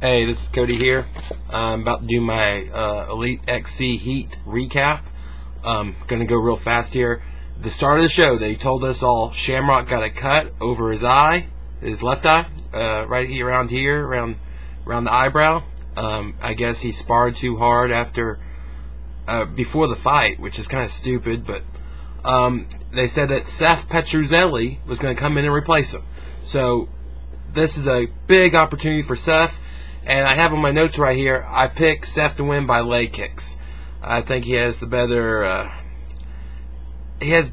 Hey, this is Cody here. I'm about to do my EliteXC Heat recap. Gonna go real fast here. The start of the show, they told us all Shamrock got a cut over his eye, his left eye, right here, around the eyebrow. I guess he sparred too hard before the fight, which is kind of stupid. But they said that Seth Petruzzelli was going to come in and replace him. So this is a big opportunity for Seth. And I have on my notes right here, I picked Seth to win by leg kicks. I think he has the better,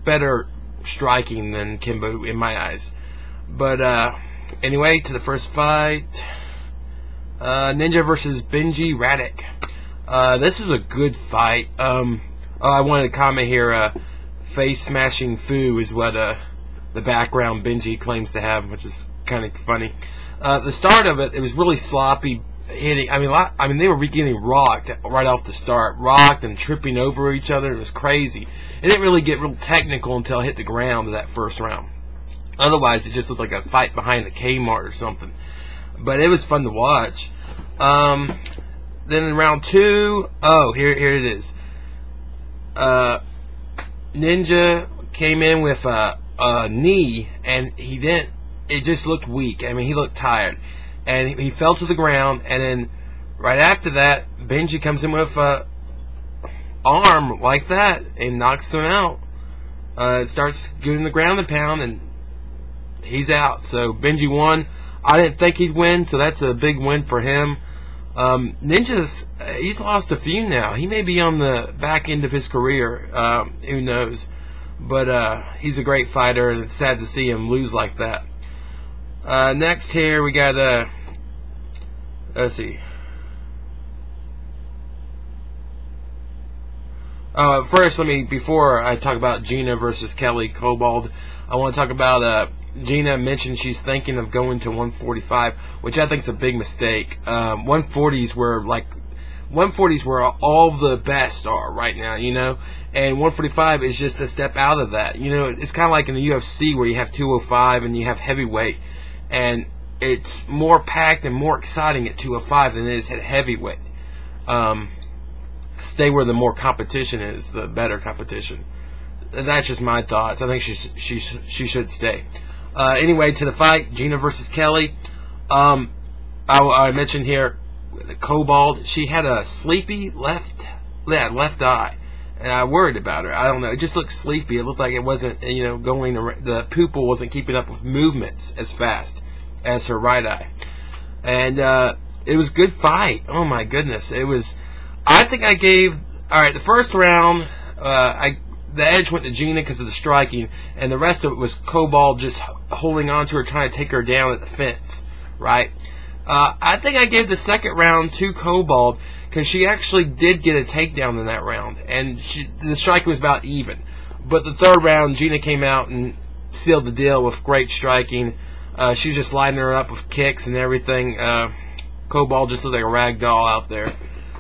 better striking than Kimbo in my eyes. But anyway, to the first fight, Ninja versus Benji Radek. This is a good fight. I wanted to comment here. Face smashing foo is what the background Benji claims to have, which is kind of funny. The start of it was really sloppy hitting. I mean, they were getting rocked right off the start, rocked and tripping over each other. It was crazy. It didn't really get real technical until it hit the ground in that first round. Otherwise, it just looked like a fight behind the Kmart or something. But it was fun to watch. Then in round two, here it is. Ninja came in with a knee, and he didn't. It just looked weak. I mean, he looked tired. And he fell to the ground, and then right after that, Benji comes in with a arm like that and knocks him out. Starts getting the ground and pound, and he's out. So Benji won. I didn't think he'd win, so that's a big win for him. He's lost a few now. He may be on the back end of his career. Who knows? But he's a great fighter, and it's sad to see him lose like that. Next here we got let's see. First, before I talk about Gina versus Kelly Cobalt, I want to talk about Gina mentioned she's thinking of going to 145, which I think is a big mistake. 140s where all the best are right now, you know, and 145 is just a step out of that. You know, it's kind of like in the UFC where you have 205 and you have heavyweight. And it's more packed and more exciting at 205 than it is at heavyweight. Stay where the more competition is, the better competition. That's just my thoughts. I think she should stay. Anyway, to the fight, Gina versus Kelly. I mentioned here, Cobalt. She had a sleepy left eye. And I worried about her. I don't know. It just looked sleepy. It looked like it wasn't, going around. The pupil wasn't keeping up with movements as fast as her right eye. And it was a good fight. Oh my goodness. It was. I think I gave. All right, the first round, the edge went to Gina because of the striking, and the rest of it was Cobalt just holding on to her, trying to take her down at the fence. Right. I think I gave the second round to Cobalt, because she actually did get a takedown in that round, and the striking was about even. But the third round, Gina came out and sealed the deal with great striking. She was just lining her up with kicks and everything. Cobalt just looked like a rag doll out there.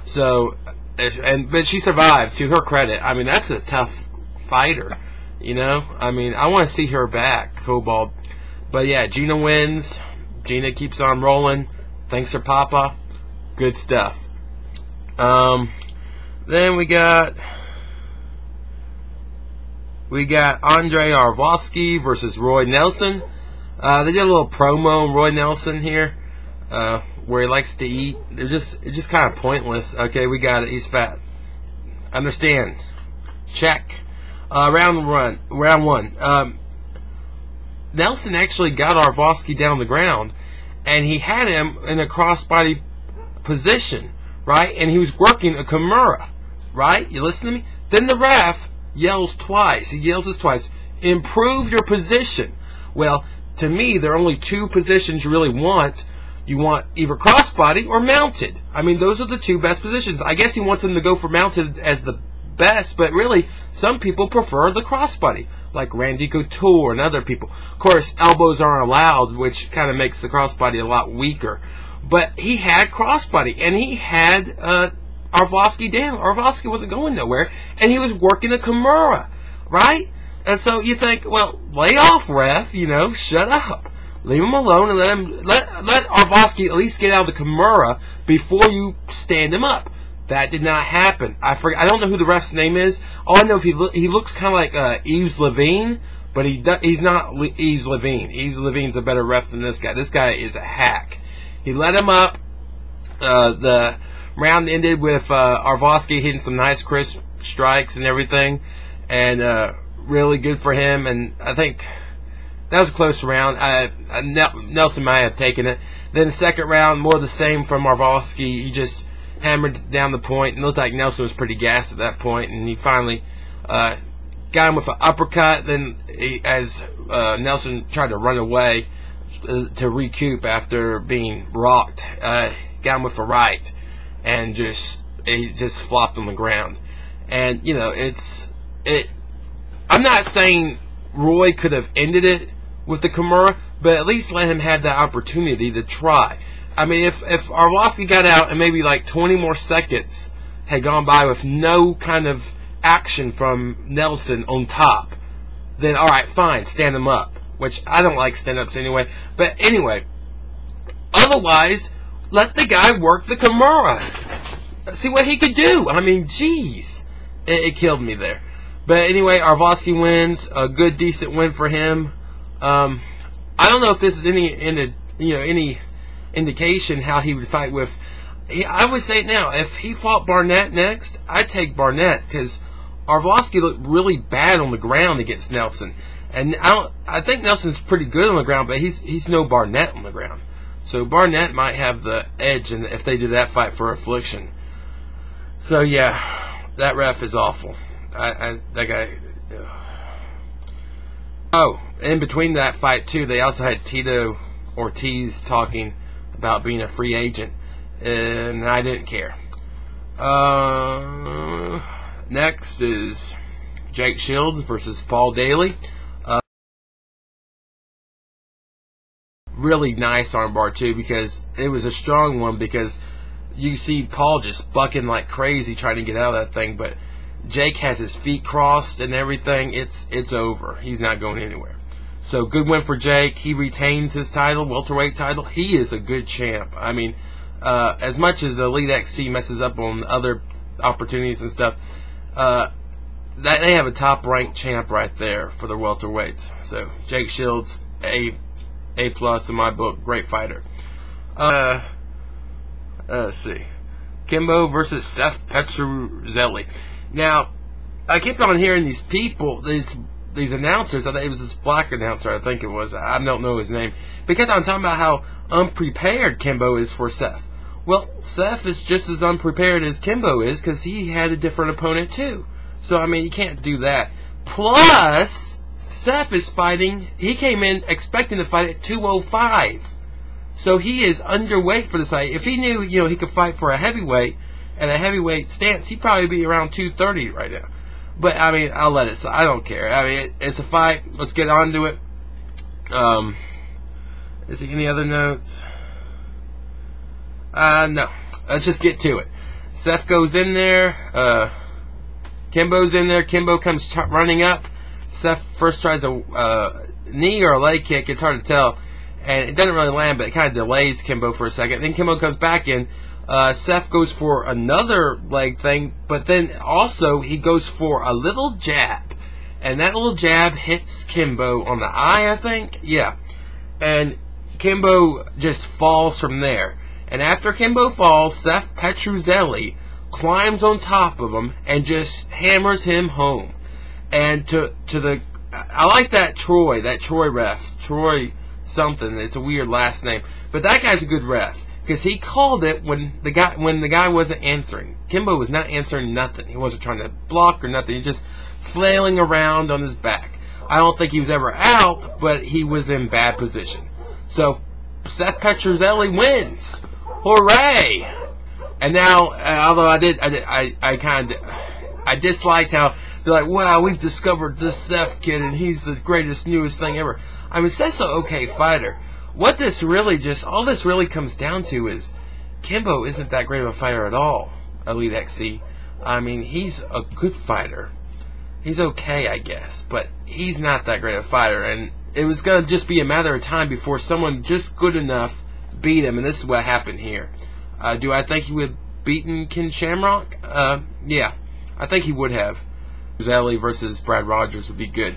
So, but she survived, to her credit. I mean, that's a tough fighter, you know. I mean, I want to see her back, Cobalt. But yeah, Gina wins. Gina keeps on rolling. Thanks her papa. Good stuff. Then we got Andre Arlovsky versus Roy Nelson. They did a little promo on Roy Nelson here, where he likes to eat. It's just kind of pointless. Okay, we got it. He's fat. Understand. Check. Round one. Nelson actually got Arlovsky down on the ground, and he had him in a crossbody position. Right? And he was working a Kimura. Right? You listen to me? Then the ref yells twice. He yells this twice. Improve your position. Well, to me, there are only two positions you really want. You want either crossbody or mounted. I mean, those are the two best positions. I guess he wants him to go for mounted as the best, but really, some people prefer the crossbody, like Randy Couture and other people. Of course, elbows aren't allowed, which kind of makes the crossbody a lot weaker. But he had crossbody, and he had Arlovsky down. Arlovsky wasn't going nowhere, and he was working a Kimura, right? And so you think, well, lay off, ref, shut up. leave him alone and let Arlovsky at least get out of the Kimura before you stand him up. That did not happen. I don't know who the ref's name is. All I know is he looks kind of like Yves Levine, but he's not Yves Levine. Yves Levine's a better ref than this guy. This guy is a hack. He let him up. The round ended with Arlovsky hitting some nice crisp strikes and everything, and really good for him. And I think that was a close round. Nelson might have taken it. Then the second round, more of the same from Arlovsky. He just hammered down the point, and it looked like Nelson was pretty gassed at that point, and he finally got him with an uppercut. Then as Nelson tried to run away to recoup after being rocked, got him with a right, and he just flopped on the ground. And you know, I'm not saying Roy could have ended it with the Kimura, but at least let him have that opportunity to try. I mean, if Arlovsky got out and maybe like 20 more seconds had gone by with no kind of action from Nelson on top, then alright, fine, stand him up. Which I don't like stand-ups anyway. But anyway, otherwise, let the guy work the Kimura. See what he could do. I mean, jeez. It killed me there. But anyway, Arlovsky wins. A good, decent win for him. I don't know if this is any indication how he would fight with. I would say now, if he fought Barnett next, I'd take Barnett, because Arlovsky looked really bad on the ground against Nelson, and I think Nelson's pretty good on the ground, but he's no Barnett on the ground. So Barnett might have the edge, and if they do that fight for Affliction. So yeah, that ref is awful. That guy. Oh, in between that fight too, they also had Tito Ortiz talking about being a free agent, and I didn't care. Next is Jake Shields versus Paul Daly. Really nice armbar too, because it was a strong one, because you see Paul just bucking like crazy trying to get out of that thing, but Jake has his feet crossed and everything. It's over. He's not going anywhere. So good win for Jake. He retains his title, welterweight title. He is a good champ. I mean, as much as EliteXC messes up on other opportunities and stuff, they have a top-ranked champ right there for the welterweights. So Jake Shields, A+ in my book, great fighter. Let's see, Kimbo versus Seth Petruzzelli. Now, I keep on hearing these people, these announcers. I think it was this black announcer. I think it was. I don't know his name, because I'm talking about how unprepared Kimbo is for Seth. Well, Seth is just as unprepared as Kimbo is, because he had a different opponent too. So I mean, you can't do that. Plus, Seth is fighting. He came in expecting to fight at 205, so he is underweight for this fight. If he knew, he could fight for a heavyweight at a heavyweight stance, he'd probably be around 230 right now. But I mean, I'll let it. I don't care. I mean, it's a fight. Let's get on to it. Is there any other notes? No. Let's just get to it. Seth goes in there. Kimbo's in there. Kimbo comes running up. Seth first tries a knee or a leg kick. It's hard to tell, and it doesn't really land, but it kind of delays Kimbo for a second. Then Kimbo comes back in. Seth goes for another leg thing, but then also he goes for a little jab, and that little jab hits Kimbo on the eye, I think. Yeah, and Kimbo just falls from there. And after Kimbo falls, Seth Petruzzelli climbs on top of him and just hammers him home. And I like that Troy ref, Troy something. It's a weird last name, but that guy's a good ref, because he called it when the guy wasn't answering. Kimbo was not answering nothing. He wasn't trying to block or nothing. He was just flailing around on his back. I don't think he was ever out, but he was in bad position. So Seth Petruzzelli wins. Hooray! And now, although I disliked how they're like, wow, we've discovered this Seth kid and he's the greatest, newest thing ever. I mean, Seth's an okay fighter. All this really comes down to is Kimbo isn't that great of a fighter at all, EliteXC. I mean, he's a good fighter. He's okay, I guess, but he's not that great of a fighter. And it was going to just be a matter of time before someone just good enough beat him, and this is what happened here. Do I think he would have beaten Ken Shamrock? Yeah, I think he would have. Ellie versus Brad Rogers would be good.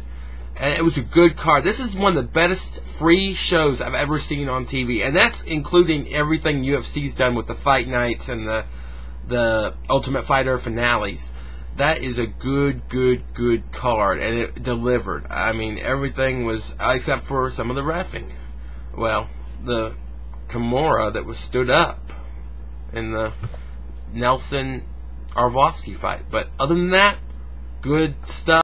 And it was a good card. This is one of the best free shows I've ever seen on TV, and that's including everything UFC's done with the fight nights and the Ultimate Fighter finales. That is a good card, and it delivered. I mean, everything was, except for some of the reffing. Well, the Kimura that was stood up in the Nelson Arlovsky fight. But other than that, good stuff.